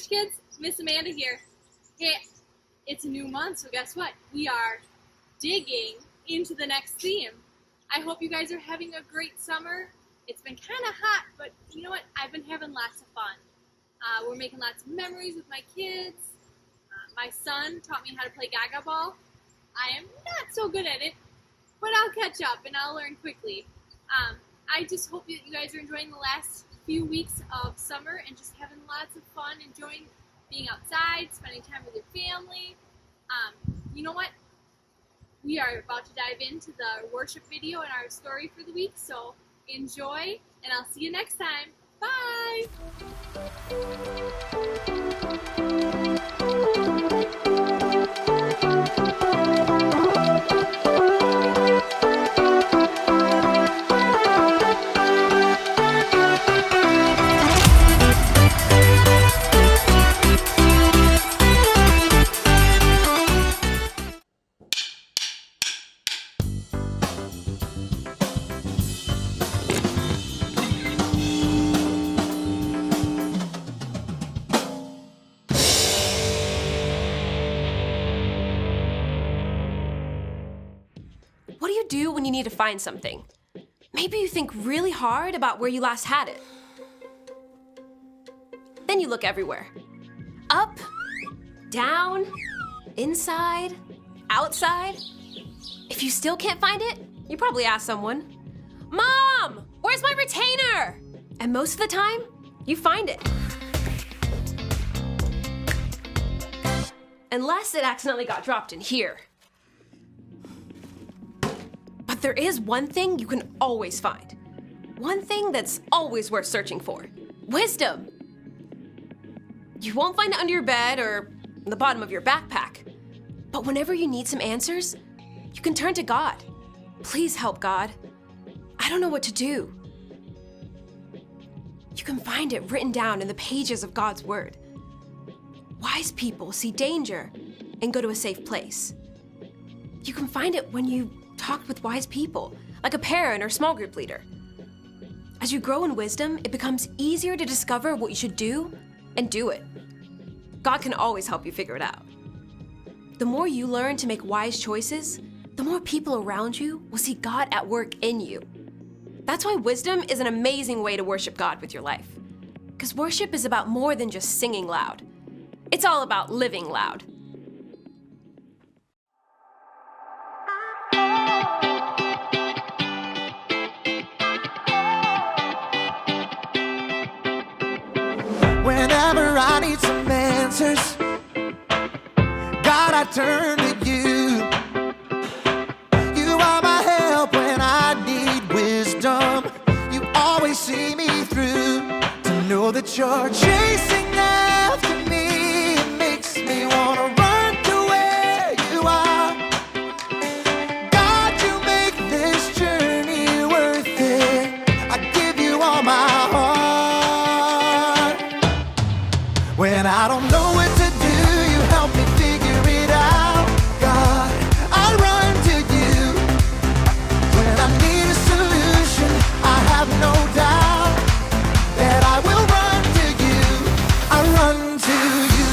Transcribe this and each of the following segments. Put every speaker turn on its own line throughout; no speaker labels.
Church Kids, Miss Amanda here. Hey, it's a new month, so guess what? We are digging into the next theme. I hope you guys are having a great summer. It's been kind of hot, but you know what? I've been having lots of fun. We're making lots of memories with my kids. My son taught me how to play gaga ball. I am not so good at it, but I'll catch up and I'll learn quickly. I just hope that you guys are enjoying the last few weeks of summer and just having lots of fun, enjoying being outside, spending time with your family. You know what? We are about to dive into the worship video and our story for the week, so enjoy, and I'll see you next time. Bye!
What do you do when you need to find something? Maybe you think really hard about where you last had it. Then you look everywhere. Up, down, inside, outside. If you still can't find it, you probably ask someone, "Mom, where's my retainer?" And most of the time, you find it. Unless it accidentally got dropped in here. But there is one thing you can always find. One thing that's always worth searching for. Wisdom. You won't find it under your bed or the bottom of your backpack. But whenever you need some answers, you can turn to God. Please help, God. I don't know what to do. You can find it written down in the pages of God's Word. Wise people see danger and go to a safe place. You can find it when you talk with wise people, like a parent or small group leader. As you grow in wisdom, it becomes easier to discover what you should do and do it. God can always help you figure it out. The more you learn to make wise choices, the more people around you will see God at work in you. That's why wisdom is an amazing way to worship God with your life. Because worship is about more than just singing loud. It's all about living loud.
Whenever I need some answers, God, I turn to you. You are my help when I need wisdom. You always see me through. To know that you're chasing after me, it makes me want to run to where you are. God, you make this journey worth it. I give you all my heart. When I don't know what to do, you help me figure it out. God, I run to you. When I need a solution, I have no doubt that I will run to you. I run to you.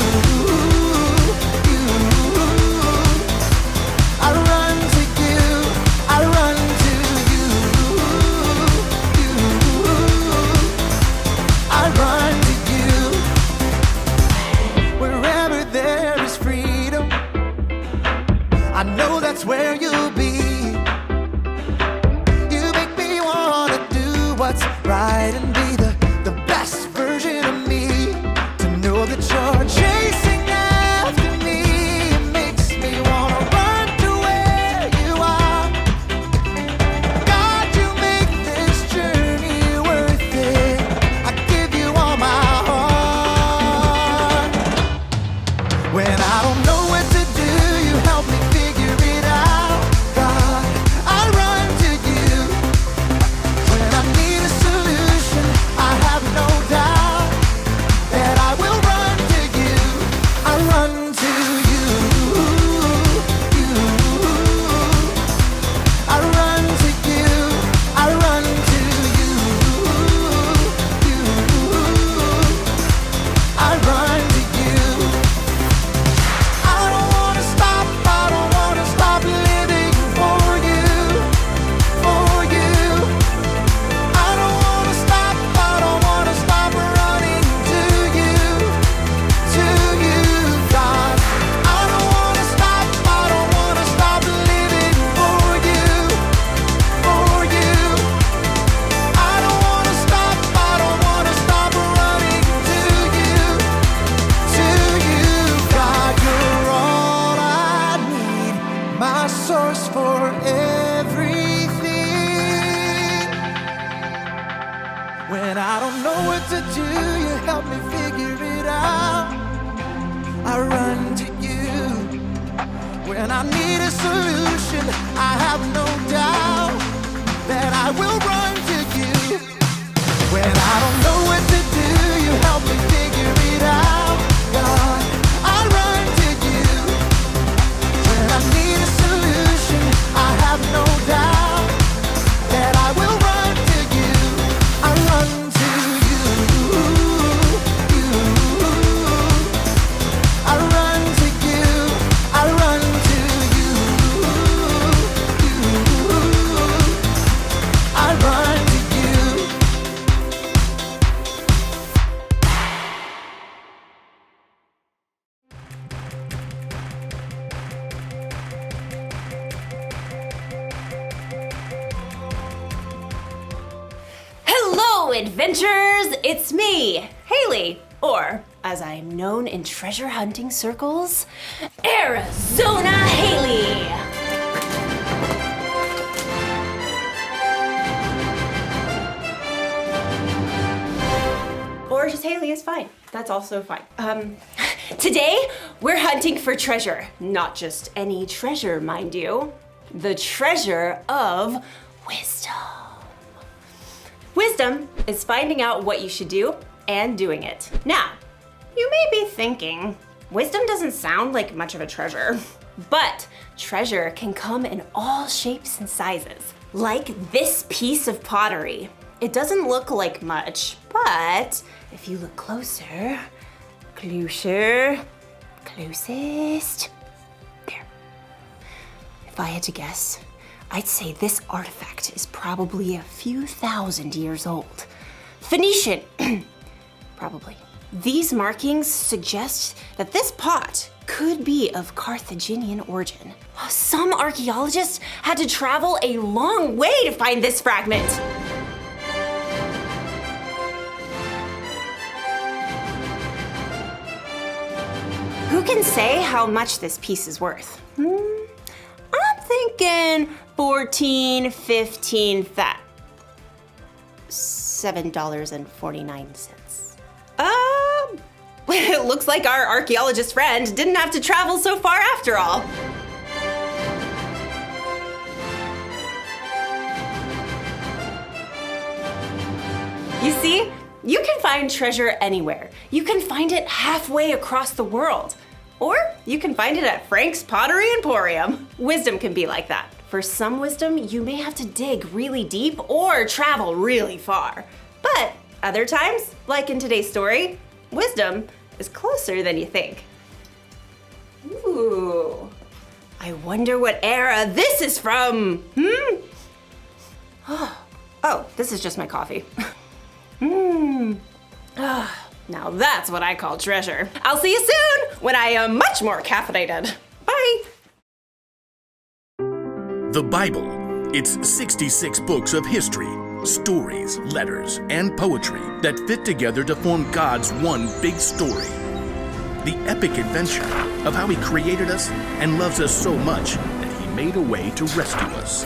I run to you. I run to you. I run to you. Wherever there is freedom, I know that's where you'll be. You make me want to do what's right and be the best version of me. To know that you're chasing after me, it makes me want to run to where you are. God, you make this journey worth it. I give you all my heart. When I don't know what to do, you help me figure it out. God, I run to you. When I need a solution, I When I don't know what to do, you help me figure it out. I run to you. When I need a solution, I have no doubt that I will run to you. When I don't know what to do, you help me figure it out. God, I run to you. When I need a solution, I have no doubt that I will run to you. I run to you. I run to you. I run to you. I run to you.
Hello, adventurers! It's me, Haley, or as I'm known in treasure hunting circles, Arizona Haley! Or just Haley is fine. That's also fine. Today, we're hunting for treasure. Not just any treasure, mind you. The treasure of wisdom. Wisdom is finding out what you should do and doing it. Now, you may be thinking, wisdom doesn't sound like much of a treasure, but treasure can come in all shapes and sizes. Like this piece of pottery. It doesn't look like much, but if you look closer, closest, there. If I had to guess, I'd say this artifact is probably a few thousand years old. Phoenician, probably. These markings suggest that this pot could be of Carthaginian origin. Some archaeologists had to travel a long way to find this fragment. Who can say how much this piece is worth? I'm thinking 14, 15, $7.49. It looks like our archaeologist friend didn't have to travel so far after all. You see, you can find treasure anywhere. You can find it halfway across the world. Or you can find it at Frank's Pottery Emporium. Wisdom can be like that. For some wisdom, you may have to dig really deep or travel really far. But other times, like in today's story, wisdom is closer than you think. Ooh, I wonder what era this is from. Oh, this is just my coffee. Now that's what I call treasure. I'll see you soon when I am much more caffeinated. Bye.
The Bible. It's 66 books of history, stories, letters, and poetry that fit together to form God's one big story. The epic adventure of how He created us and loves us so much that He made a way to rescue us.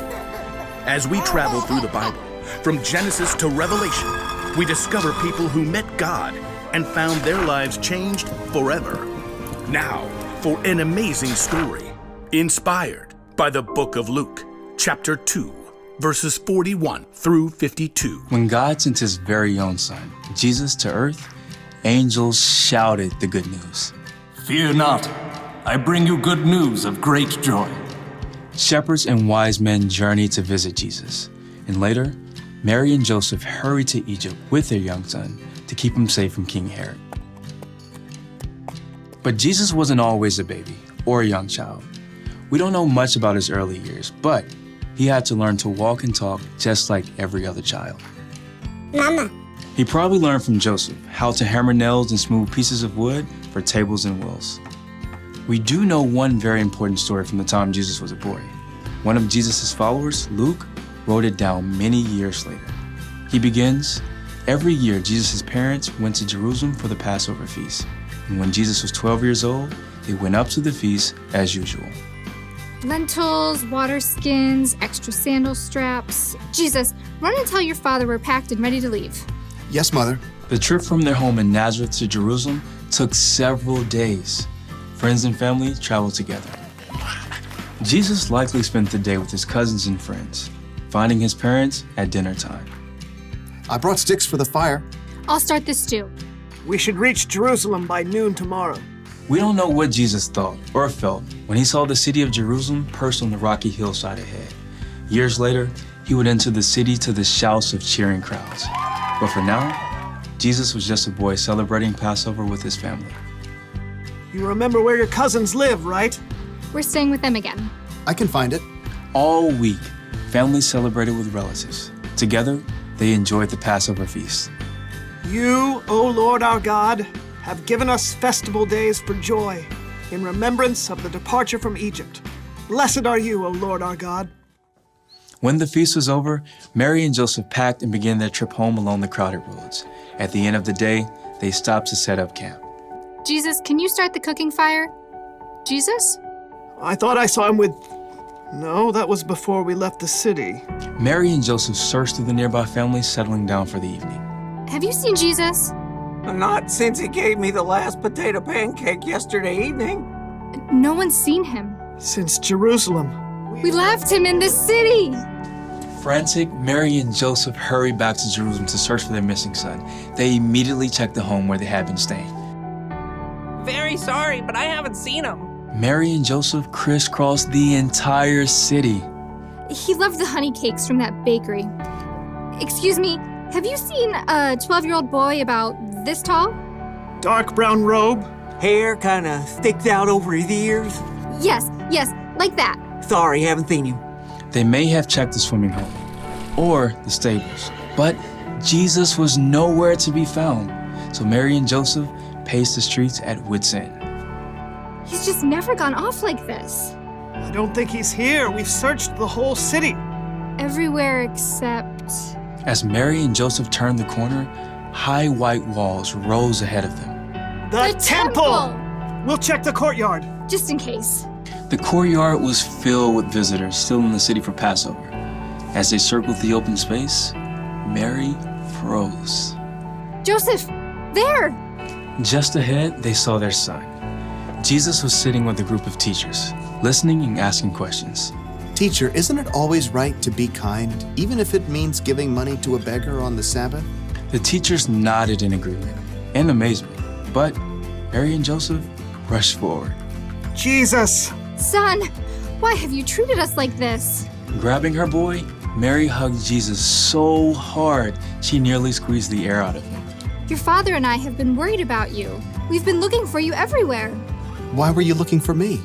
As we travel through the Bible, from Genesis to Revelation, we discover people who met God and found their lives changed forever. Now, for an amazing story, inspired by the book of Luke, chapter 2, verses 41 through 52.
When God sent His very own Son, Jesus, to earth, angels shouted the good news.
Fear not, I bring you good news of great joy.
Shepherds and wise men journeyed to visit Jesus, and later, Mary and Joseph hurried to Egypt with their young son to keep him safe from King Herod. But Jesus wasn't always a baby or a young child. We don't know much about his early years, but he had to learn to walk and talk just like every other child.
Mama.
He probably learned from Joseph how to hammer nails and smooth pieces of wood for tables and wheels. We do know one very important story from the time Jesus was a boy. One of Jesus' followers, Luke, wrote it down many years later. He begins, every year Jesus' parents went to Jerusalem for the Passover feast. And when Jesus was 12 years old, they went up to the feast as usual.
Lentils, water skins, extra sandal straps. Jesus, run and tell your father we're packed and ready to leave.
Yes, Mother.
The trip from their home in Nazareth to Jerusalem took several days. Friends and family traveled together. Jesus likely spent the day with his cousins and friends, finding his parents at dinner time.
I brought sticks for the fire.
I'll start this stew.
We should reach Jerusalem by noon tomorrow.
We don't know what Jesus thought or felt when he saw the city of Jerusalem perched on the rocky hillside ahead. Years later, he would enter the city to the shouts of cheering crowds. But for now, Jesus was just a boy celebrating Passover with his family.
You remember where your cousins live, right?
We're staying with them again.
I can find it.
All week, families celebrated with relatives. Together, they enjoyed the Passover feast.
You, O Lord our God, have given us festival days for joy, in remembrance of the departure from Egypt. Blessed are you, O Lord our God.
When the feast was over, Mary and Joseph packed and began their trip home along the crowded roads. At the end of the day, they stopped to set up camp.
Jesus, can you start the cooking fire? Jesus?
I thought I saw him with... No, that was before we left the city.
Mary and Joseph searched through the nearby families, settling down for the evening.
Have you seen Jesus?
Not since he gave me the last potato pancake yesterday evening.
No one's seen him.
Since Jerusalem.
We left him in the city.
Frantic, Mary and Joseph hurried back to Jerusalem to search for their missing son. They immediately checked the home where they had been staying.
Very sorry, but I haven't seen him.
Mary and Joseph crisscrossed the entire city.
He loved the honey cakes from that bakery. Excuse me, have you seen a 12-year-old boy about this tall?
Dark brown robe.
Hair kinda sticks out over his ears.
Yes, like that.
Sorry, haven't seen him.
They may have checked the swimming hole or the stables, but Jesus was nowhere to be found. So Mary and Joseph paced the streets at wit's end.
He's just never gone off like this.
I don't think he's here. We've searched the whole city.
Everywhere except...
As Mary and Joseph turned the corner, high white walls rose ahead of them.
The temple! We'll check the courtyard.
Just in case.
The courtyard was filled with visitors still in the city for Passover. As they circled the open space, Mary froze.
Joseph, there!
Just ahead, they saw their son. Jesus was sitting with a group of teachers, listening and asking questions.
Teacher, isn't it always right to be kind, even if it means giving money to a beggar on the Sabbath?
The teachers nodded in agreement and amazement, but Mary and Joseph rushed forward.
Jesus!
Son, why have you treated us like this?
Grabbing her boy, Mary hugged Jesus so hard she nearly squeezed the air out of him.
Your father and I have been worried about you. We've been looking for you everywhere.
Why were you looking for me?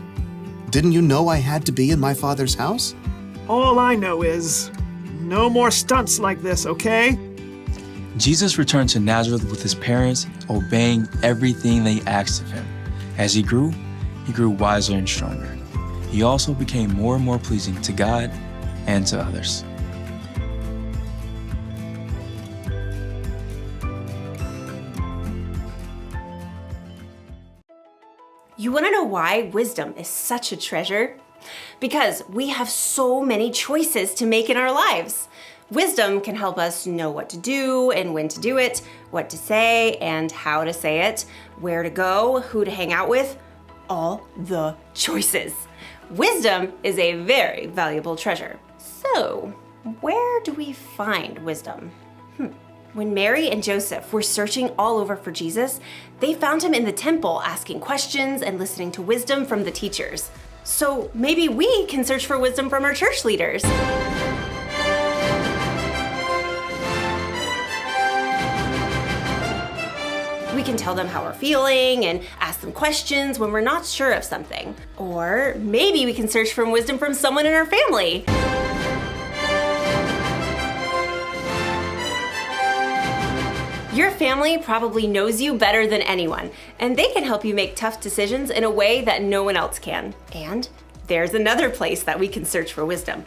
Didn't you know I had to be in my Father's house?
All I know is, no more stunts like this, okay?
Jesus returned to Nazareth with his parents, obeying everything they asked of him. As he grew wiser and stronger. He also became more and more pleasing to God and to others.
You want to know why wisdom is such a treasure? Because we have so many choices to make in our lives. Wisdom can help us know what to do and when to do it, what to say and how to say it, where to go, who to hang out with, all the choices. Wisdom is a very valuable treasure. So, where do we find wisdom? When Mary and Joseph were searching all over for Jesus, they found him in the temple asking questions and listening to wisdom from the teachers. So maybe we can search for wisdom from our church leaders. We can tell them how we're feeling and ask them questions when we're not sure of something. Or maybe we can search for wisdom from someone in our family. Your family probably knows you better than anyone, and they can help you make tough decisions in a way that no one else can. And there's another place that we can search for wisdom.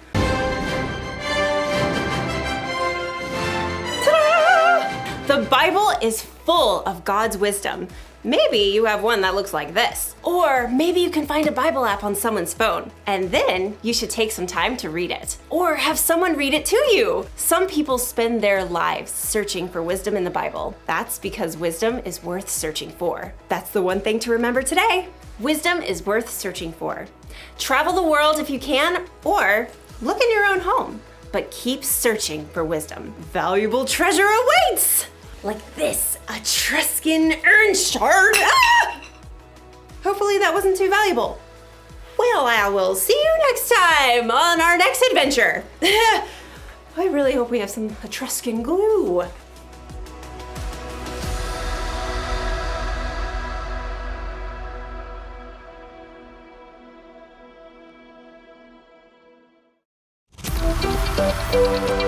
Ta-da! The Bible is full of God's wisdom. Maybe you have one that looks like this. Or maybe you can find a Bible app on someone's phone, and then you should take some time to read it. Or have someone read it to you. Some people spend their lives searching for wisdom in the Bible. That's because wisdom is worth searching for. That's the one thing to remember today. Wisdom is worth searching for. Travel the world if you can, or look in your own home. But keep searching for wisdom. Valuable treasure awaits! Like this Etruscan urn shard. Ah! Hopefully that wasn't too valuable. Well, I will see you next time on our next adventure. I really hope we have some Etruscan glue.
Thank you.